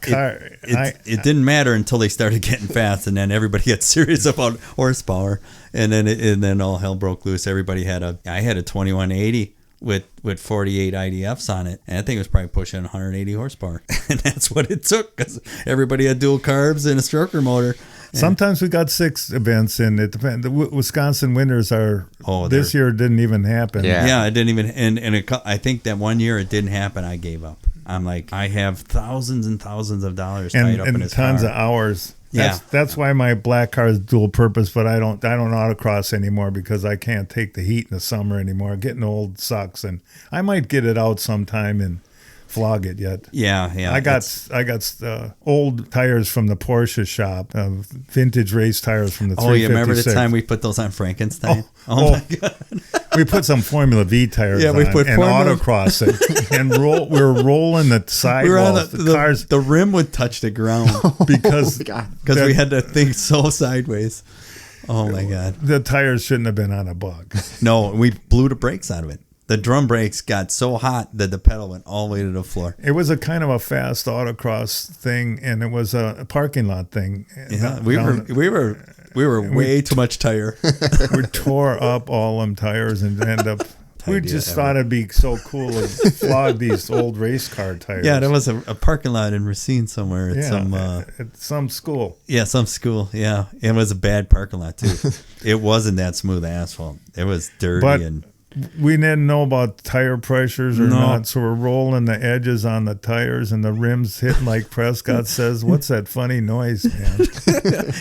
didn't matter until they started getting fast, and then everybody got serious about horsepower. And then all hell broke loose. I had a 2180 with 48 IDFs on it, and I think it was probably pushing 180 horsepower. And that's what it took, because everybody had dual carbs and a stroker motor. Sometimes we got 6 events in. It depends. The Wisconsin winters are. This year it didn't even happen. Yeah, it didn't even. And I think that one year it didn't happen. I gave up. I'm like, I have thousands and thousands of dollars tied up in this car. And tons of hours. That's why my black car is dual purpose, but I don't autocross anymore because I can't take the heat in the summer anymore. Getting old sucks, and I might get it out sometime and flog it yet. Yeah. I got old tires from the Porsche shop, vintage race tires from the 356. Oh, you remember the time we put those on Frankenstein? Oh my God. We put some Formula V tires on and autocross it. And we were rolling the sidewalls. The rim would touch the ground because we had to think so sideways. Oh, my God. The tires shouldn't have been on a bug. No, we blew the brakes out of it. The drum brakes got so hot that the pedal went all the way to the floor. It was a kind of a fast autocross thing, and it was a parking lot thing. Yeah, we were way too much tire. We tore up all them tires and ended up. We just thought it'd be so cool to flog these old race car tires. Yeah, there was a parking lot in Racine somewhere at some school. Yeah, some school. Yeah, it was a bad parking lot too. It wasn't that smooth asphalt. It was dirty we didn't know about tire pressures or not, so we're rolling the edges on the tires and the rims hitting like Prescott says. What's that funny noise, man?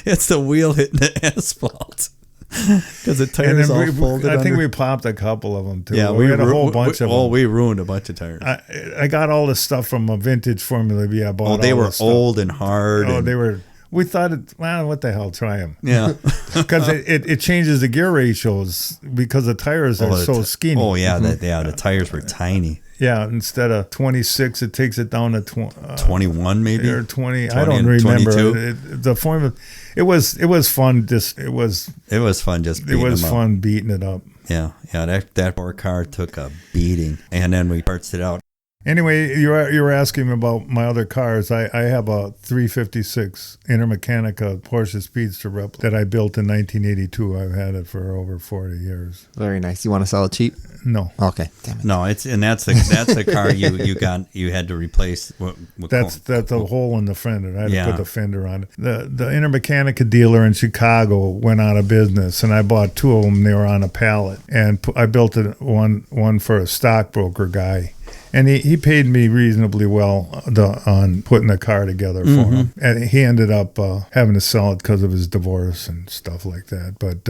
It's the wheel hitting the asphalt. Because the tires all folded I think we popped a couple of them, too. Yeah, we had a whole bunch of them. Oh, we ruined a bunch of tires. I got all this stuff from a vintage Formula V. I bought they were old and hard. Oh, they were... We thought, what the hell, try them. Yeah. Because it changes the gear ratios because the tires are so skinny. Oh, yeah. The tires were tiny. Yeah, instead of 26, it takes it down to 21 maybe? Or 20. I don't remember. The Formula, it was fun. It was fun beating it up. Yeah. That poor car took a beating, and then we parts it out. Anyway, you were asking me about my other cars. I have a 356 Intermechanica Porsche Speedster replica that I built in 1982. I've had it for over 40 years. Very nice. You want to sell it cheap? No. Okay. Damn it. No, that's the car you had to replace. That's a hole in the fender. I had to put the fender on it. The Intermechanica dealer in Chicago went out of business, and I bought 2 of them. They were on a pallet, and I built one for a stockbroker guy. And he paid me reasonably well on putting the car together for him. And he ended up having to sell it because of his divorce and stuff like that. But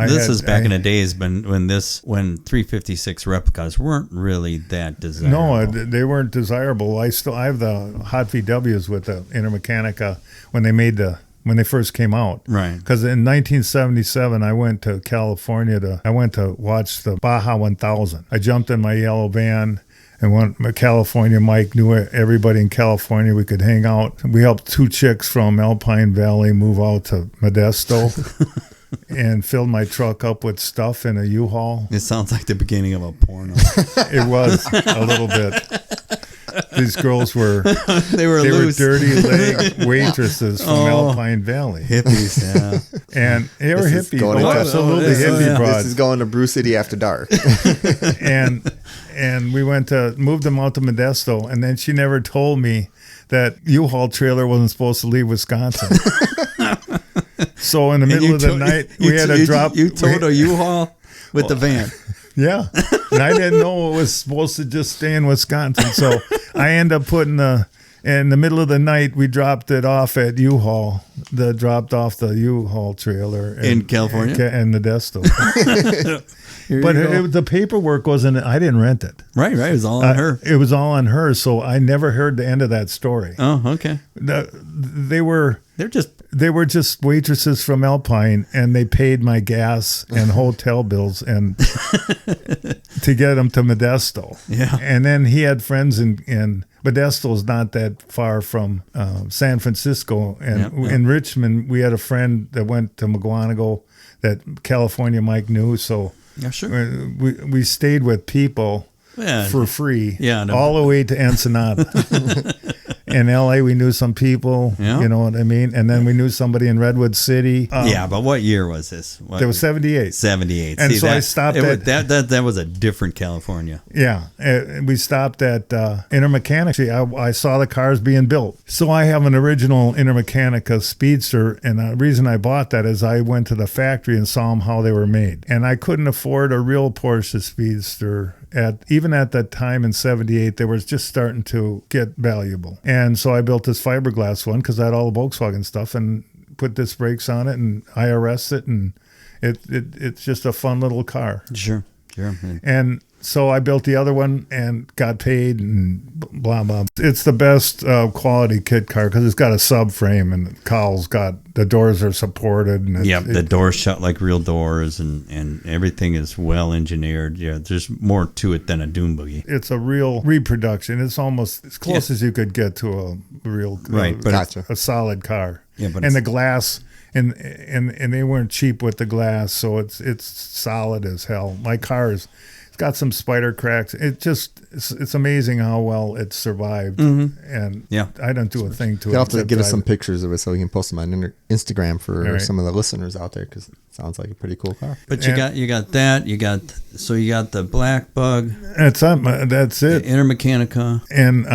this is back in the days when 356 replicas weren't really that desirable. No, they weren't desirable. I have the hot VWs with the Intermechanica when they first came out. Right. Because in 1977, I went to California to watch the Baja 1000. I jumped in my yellow van and went to California. Mike knew everybody in California. We could hang out. We helped 2 chicks from Alpine Valley move out to Modesto and filled my truck up with stuff in a U-Haul. It sounds like the beginning of a porno. It was a little bit. These girls were They were they were loose. dirty leg waitresses from Alpine Valley, Hippies, yeah. and they were This is hippie, going into- absolutely Oh, this is- hippie yeah. broads. This is going to Brew City after dark. and we moved them out to Modesto, and then she never told me that U-Haul trailer wasn't supposed to leave Wisconsin. So in the middle of the night, we had to drop. You towed a U-Haul with the van. Yeah, and I didn't know it was supposed to just stay in Wisconsin. So I end up in the middle of the night, we dropped it off at U-Haul. Dropped off the U-Haul trailer In California? in Modesto. Here But you go. the paperwork wasn't. I didn't rent it. Right. It was all on her. It was all on her, so I never heard the end of that story. Oh, okay. They were They're just just waitresses from Alpine, and they paid my gas and hotel bills and to get them to Modesto. Yeah. And then he had friends in Modesto's not that far from San Francisco, and Yeah. in Richmond we had a friend that went to McGuanago that California Mike knew, so yeah, sure. we stayed with people Yeah. for free, Yeah, no. all the way to Ensenada. In LA, we knew some people, Yeah. you know what I mean? And then we knew somebody in Redwood City. Yeah, but what year was this? What, There was 78. 78. And so I stopped that was a different California. Yeah. We stopped at Intermechanic. I saw the cars being built. So I have an original Intermechanica Speedster. And the reason I bought that is I went to the factory and saw them how they were made. And I couldn't afford a real Porsche Speedster. Even at that time in 78, they were just starting to get valuable. And so I built this fiberglass one because I had all the Volkswagen stuff and put disc brakes on it and IRS it. And it's just a fun little car. Sure. And so I built the other one and got paid and blah, blah. It's the best quality kit car because it's got a subframe and the cowl's got, the doors are supported. And The doors shut like real doors and everything is well engineered. Yeah, there's more to it than a dune boogie. It's a real reproduction. It's almost as close as you could get to a real, Right, but Gotcha. a solid car. Yeah, but and the it's- glass, and they weren't cheap with the glass, so it's solid as hell. My car it's got some spider cracks. It's amazing how well it survived. And Yeah. I don't do a thing to it. You'll have to except give us drive some it. pictures of it so we can post them on Instagram for All right. some of the listeners out there because it sounds like a pretty cool car. But you got that. You got the Black Bug, That's the it. Intermechanica. And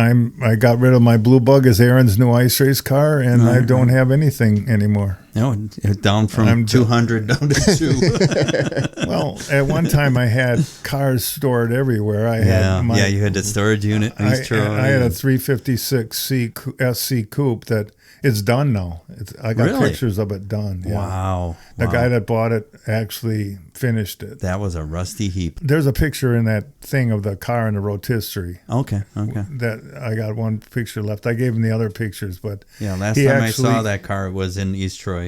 I got rid of my Blue Bug as Aaron's new ice race car, and I Uh-huh. don't have anything anymore. No, down from I'm 200 down to 2. Well, at one time I had cars stored everywhere. I Yeah, had my, you had that storage unit. in East Troy. I had a 356 SC coupe that it's done now. I got Really? pictures of it done. Yeah. Wow. The wow. guy that bought it actually finished it. That was a rusty heap. There's a picture in that thing of the car and the rotisserie. Okay. That I got one picture left. I gave him the other pictures, but Yeah, last he time actually- I saw that car was in East Troy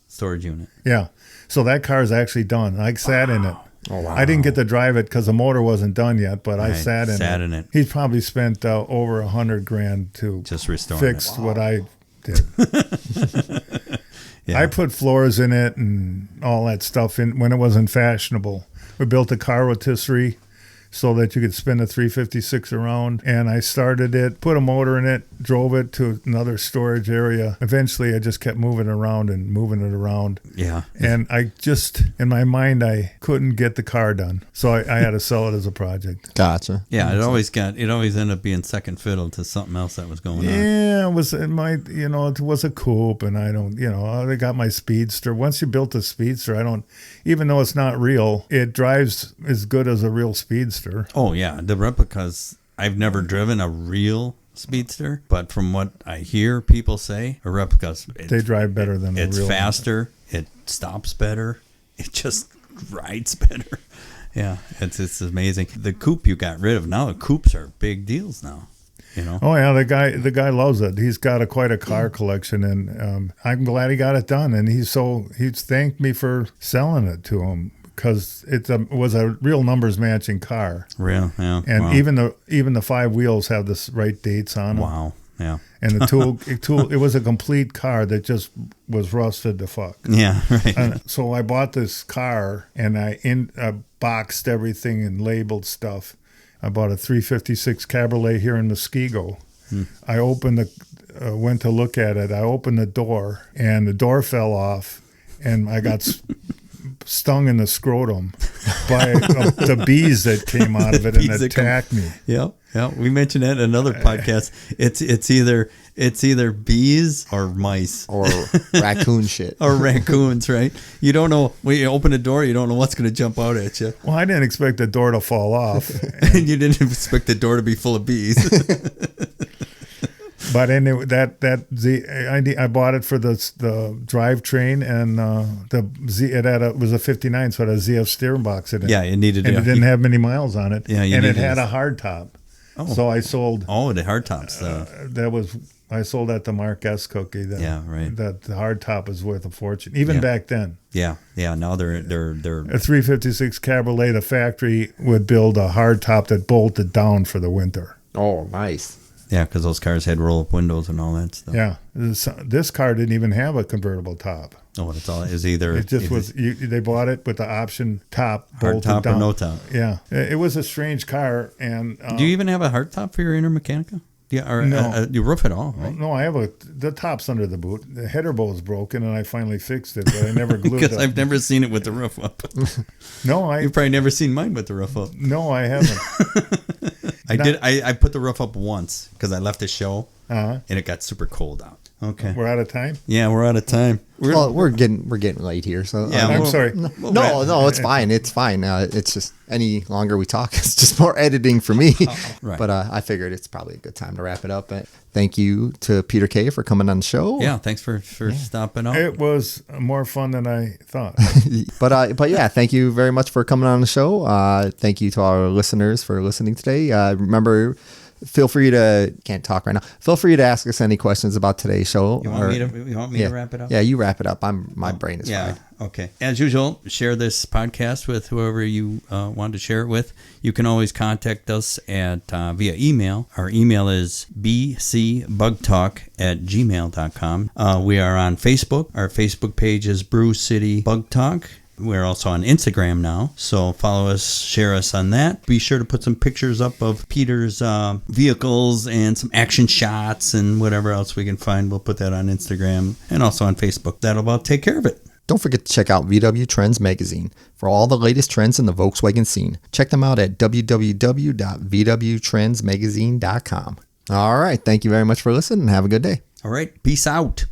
storage unit. yeah. So that car is actually done. I sat in it. Oh, wow. I didn't get to drive it because the motor wasn't done yet, but I Right, sat in it. He's probably spent over $100,000 to Just restoring fix it. what I did. Yeah. I put floors in it and all that stuff in when it wasn't fashionable. We built a car rotisserie so that you could spin the 356 around, and I started it, put a motor in it, drove it to another storage area. Eventually, I just kept moving it around and moving it around. Yeah. And I just, in my mind, I couldn't get the car done. So I had to sell it as a project. Gotcha. Yeah, it always ended up being second fiddle to something else that was going on. Yeah, it was it was a coupe, and I got my Speedster. Once you built a Speedster, even though it's not real, it drives as good as a real Speedster. Oh yeah, the replicas. I've never driven a real Speedster, but from what I hear people say, a replica's They drive better than a it's real one. faster. It stops better. It just rides better. Yeah, it's amazing. The coupe you got rid of. Now the coupes are big deals now. You know. Oh yeah, the guy loves it. He's got quite a car collection, and I'm glad he got it done. And he's thanked me for selling it to him because it was a real numbers matching car. Real, yeah. And wow. even the 5 wheels have the right dates on them. Wow. Yeah. And the tool, it was a complete car that just was rusted to fuck. Yeah. Right. And so I bought this car and I boxed everything and labeled stuff. I bought a 356 Cabriolet here in Muskego. I went to look at it. I opened the door, and the door fell off, and I got stung in the scrotum by the bees that came out of it and attacked me. Yeah. We mentioned that in another podcast. It's either bees or mice or raccoon shit or raccoons, right? You don't know when you open a door. You don't know what's going to jump out at you. Well, I didn't expect the door to fall off, and you didn't expect the door to be full of bees. But anyway, I bought it for the drivetrain, and it was a 59, so it had a ZF steering box in it. Yeah, it needed, and it didn't have many miles on it. Yeah, and it had a hard top. Oh. So I sold. Oh, the hard tops. I sold that to Mark S. Cookie. Right. That the hard top is worth a fortune, even back then. Yeah. Now they're a 356 Cabriolet. The factory would build a hard top that bolted down for the winter. Oh, nice. Yeah, because those cars had roll-up windows and all that stuff. Yeah, this car didn't even have a convertible top. Oh, it's all is either. It just was. They bought it with the option top, hard top down. or no top. Yeah, it was a strange car. And do you even have a hard top for your Intermechanica? Yeah, or no. You roof it all, right? No, I have the top's under the boot. The header bowl is broken, and I finally fixed it, but I never glued it. Because I've never seen it with the roof up. No, you've probably never seen mine with the roof up. No, I haven't. I put the roof up once because I left a show, and it got super cold out. Okay, we're out of time. Yeah, we're out of time. We're getting late here, so yeah. I'm sorry. No, it's fine. It's fine. It's just any longer we talk, it's just more editing for me. Right. But I figured it's probably a good time to wrap it up. Thank you to Peter K for coming on the show. Yeah, thanks for stopping on. It was more fun than I thought. But yeah, thank you very much for coming on the show. Thank you to our listeners for listening today. Remember, feel free to ask us any questions about today's show. You want me to wrap it up? Yeah, you wrap it up. My brain is fried. Okay. As usual, share this podcast with whoever you want to share it with. You can always contact us at via email. Our email is bcbugtalk@gmail.com. We are on Facebook. Our Facebook page is Brew City Bug Talk. We're also on Instagram now, so follow us, share us on that. Be sure to put some pictures up of Peter's vehicles and some action shots and whatever else we can find. We'll put that on Instagram and also on Facebook. That'll about take care of it. Don't forget to check out VW Trends magazine for all the latest trends in the Volkswagen scene. Check them out at www.vwtrendsmagazine.com. All right, thank you very much for listening and have a good day. All right, peace out.